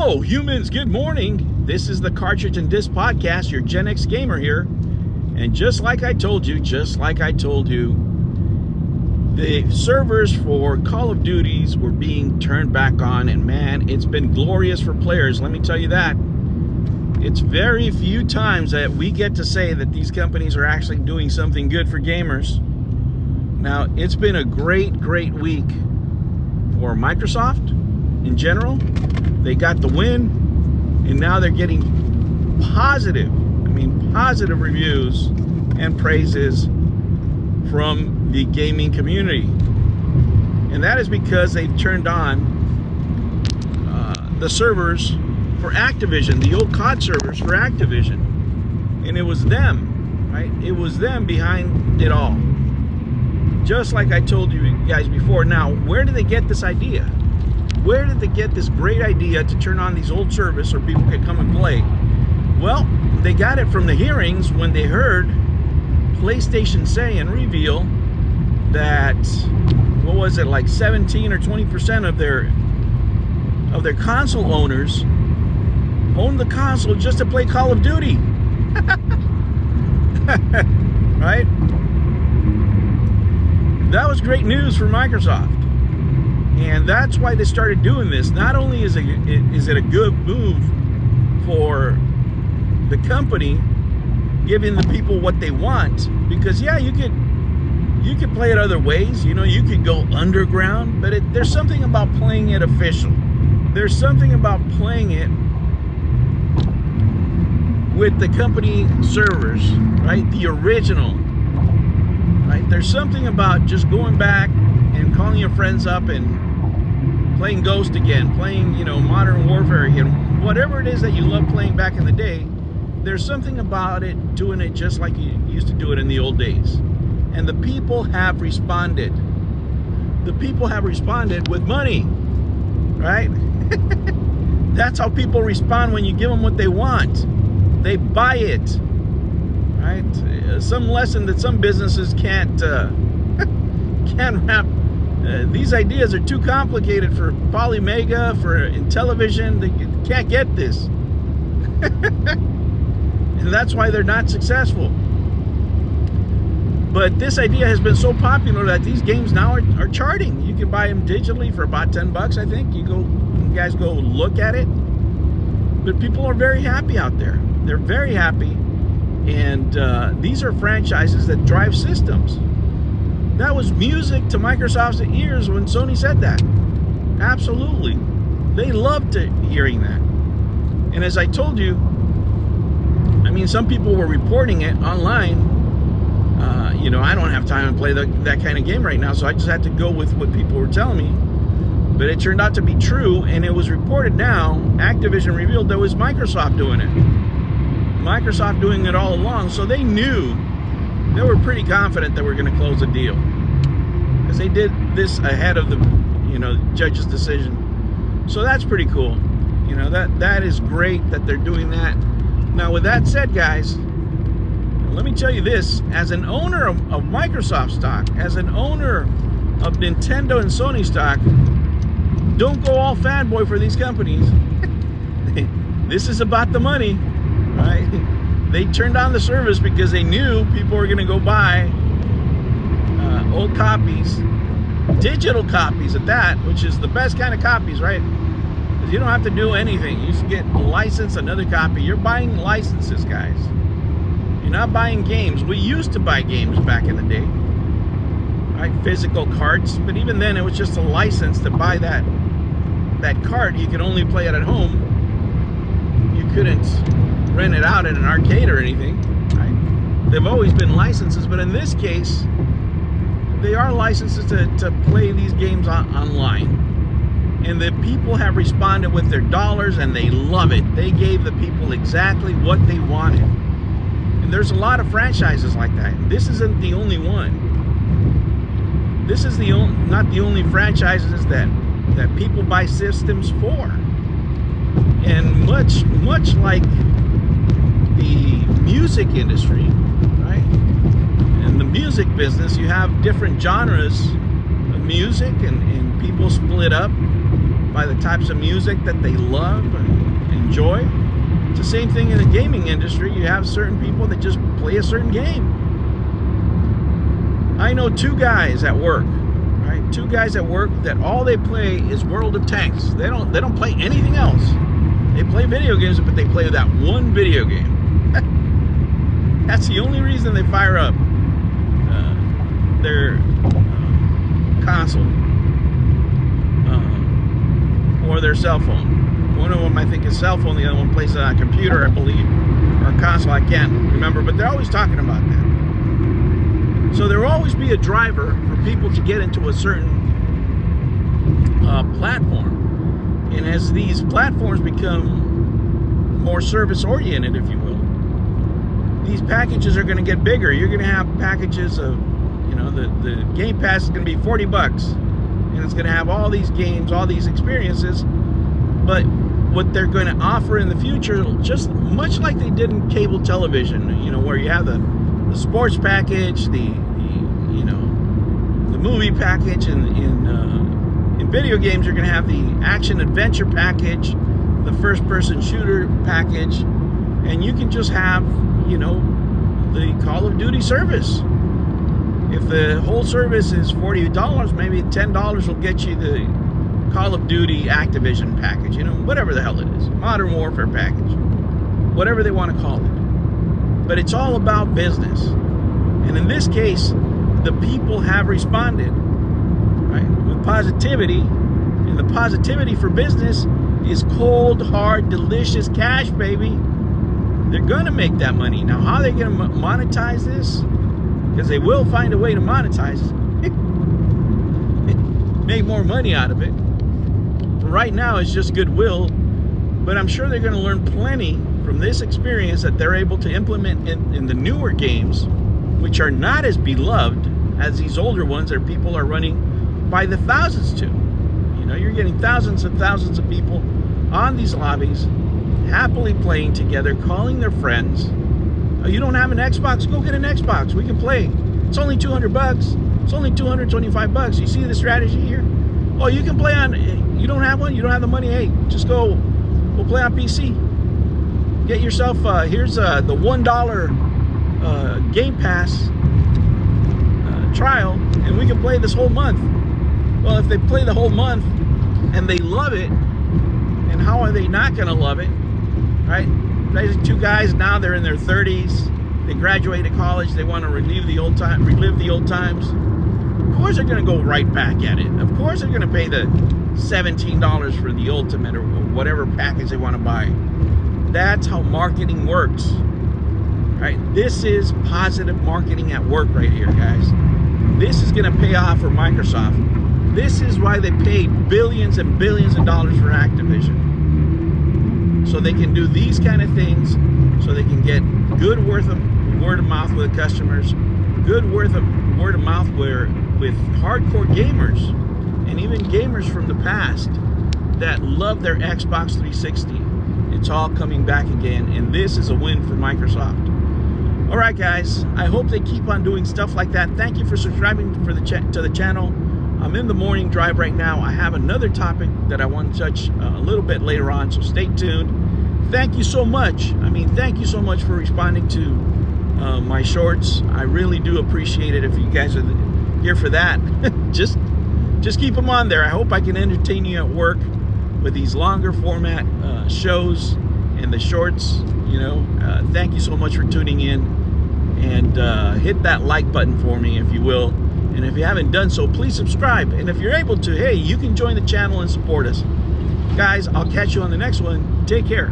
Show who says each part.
Speaker 1: Hello, humans. Good morning. This is the Cartridge and Disc Podcast, your Gen X gamer here. And just like I told you, the servers for Call of Duties were being turned back on. And man, it's been glorious for players. Let me tell you that. It's very few times that we get to say that these companies are actually doing something good for gamers. Now, it's been a great week for Microsoft in general. They got the win, and now they're getting positive reviews and praises from the gaming community. And that is because they've turned on the servers for Activision, the old COD servers for Activision. And it was them, right? It was them behind it all. Just like I told you guys before. Now, where did they get this idea? Where did they get this great idea to turn on these old servers so people could come and play? Well, they got it from the hearings when they heard PlayStation say and reveal that, what was it, like 17 or 20% of their console owners own the console just to play Call of Duty. Right? That was great news for Microsoft. And that's why they started doing this. Not only is it a good move for the company, giving the people what they want, because yeah, you could play it other ways. You know, you could go underground, but there's something about playing it official. There's something about playing it with the company servers, right? The original, right? There's something about just going back and calling your friends up and playing Ghost again, playing, Modern Warfare again, whatever it is that you love playing back in the day. There's something about it, doing it just like you used to do it in the old days. And the people have responded. The people have responded with money, right? That's how people respond when you give them what they want. They buy it, right? Some lesson that some businesses can't wrap. These ideas are too complicated for Polymega, for Intellivision. They can't get this. And that's why they're not successful. But this idea has been so popular that these games now are charting. You can buy them digitally for about $10, I think. You guys go look at it. But people are very happy out there. They're very happy. And these are franchises that drive systems. That was music to Microsoft's ears when Sony said that. Absolutely. They loved hearing that. And as I told you, some people were reporting it online. I don't have time to play that kind of game right now, so I just had to go with what people were telling me. But it turned out to be true, and it was reported now. Activision revealed that it was Microsoft doing it. Microsoft doing it all along, so they knew. They were pretty confident that we're going to close the deal, because they did this ahead of the, judge's decision. So that's pretty cool. That is great that they're doing that. Now, with that said, guys, let me tell you this: as an owner of Microsoft stock, as an owner of Nintendo and Sony stock, don't go all fanboy for these companies. This is about the money, right? They turned on the service because they knew people were going to go buy old copies, digital copies at that, which is the best kind of copies, right? Because you don't have to do anything. You just get licensed another copy. You're buying licenses, guys. You're not buying games. We used to buy games back in the day, right? Physical cards, but even then, it was just a license to buy that card. You could only play it at home. You couldn't rent it out at an arcade or anything, right? They've always been licenses, but in this case, they are licenses to play these games online. And the people have responded with their dollars, and they love it. They gave the people exactly what they wanted. And there's a lot of franchises like that. This isn't the only one. This is not the only franchises that people buy systems for. And much like the music industry, right? In the music business, you have different genres of music, and people split up by the types of music that they love and enjoy. It's the same thing in the gaming industry. You have certain people that just play a certain game. I know two guys at work, right? Two guys at work that all they play is World of Tanks. They don't play anything else. They play video games, but they play that one video game. That's the only reason they fire up their console or their cell phone. One of them, I think, is cell phone. The other one plays it on a computer, I believe, or a console. I can't remember, but they're always talking about that. So there will always be a driver for people to get into a certain platform. And as these platforms become more service-oriented, if you will, these packages are going to get bigger. You're going to have packages of, you know, the Game Pass is going to be $40, and it's going to have all these games, all these experiences. But what they're going to offer in the future, just much like they did in cable television, you know, where you have the sports package, the movie package, and in video games, you're going to have the action adventure package, the first-person shooter package, and you can just have, you know, the Call of Duty service. If the whole service is $40, maybe $10 will get you the Call of Duty Activision package, you know, whatever the hell it is, Modern Warfare package, whatever they want to call it. But it's all about business. And in this case, the people have responded, right, with positivity. And the positivity for business is cold, hard, delicious cash, baby. They're going to make that money. Now, how are they going to monetize this? Because they will find a way to monetize it. Make more money out of it. For right now, it's just goodwill. But I'm sure they're going to learn plenty from this experience that they're able to implement in the newer games, which are not as beloved as these older ones that people are running by the thousands to. You know, you're getting thousands and thousands of people on these lobbies, happily playing together, calling their friends. Oh, you don't have an Xbox? Go get an Xbox. We can play. It's only $200. It's only $225. You see the strategy here? Oh, you can play on, you don't have one? You don't have the money? Hey, just go, we'll play on PC. Get yourself, here's the $1 Game Pass trial, and we can play this whole month. Well, if they play the whole month and they love it, and how are they not going to love it, right? These two guys now, they're in their 30s. They graduated college. They want to relive the old times. Of course, they're going to go right back at it. Of course, they're going to pay the $17 for the ultimate or whatever package they want to buy. That's how marketing works, right? This is positive marketing at work right here, guys. This is going to pay off for Microsoft. This is why they paid billions and billions of dollars for Activision. So they can do these kind of things, so they can get good word of mouth with customers, good word of mouth with hardcore gamers, and even gamers from the past that love their Xbox 360. It's all coming back again, and this is a win for Microsoft. All right, guys, I hope they keep on doing stuff like that. Thank you for subscribing to the channel. I'm in the morning drive right now. I have another topic that I want to touch a little bit later on, so stay tuned. Thank you so much. I mean, thank you so much for responding to my shorts. I really do appreciate it. If you guys are here for that, just keep them on there. I hope I can entertain you at work with these longer format shows and the shorts. You know, thank you so much for tuning in, and hit that like button for me, if you will. And if you haven't done so, please subscribe. And if you're able to, hey, you can join the channel and support us. Guys, I'll catch you on the next one. Take care.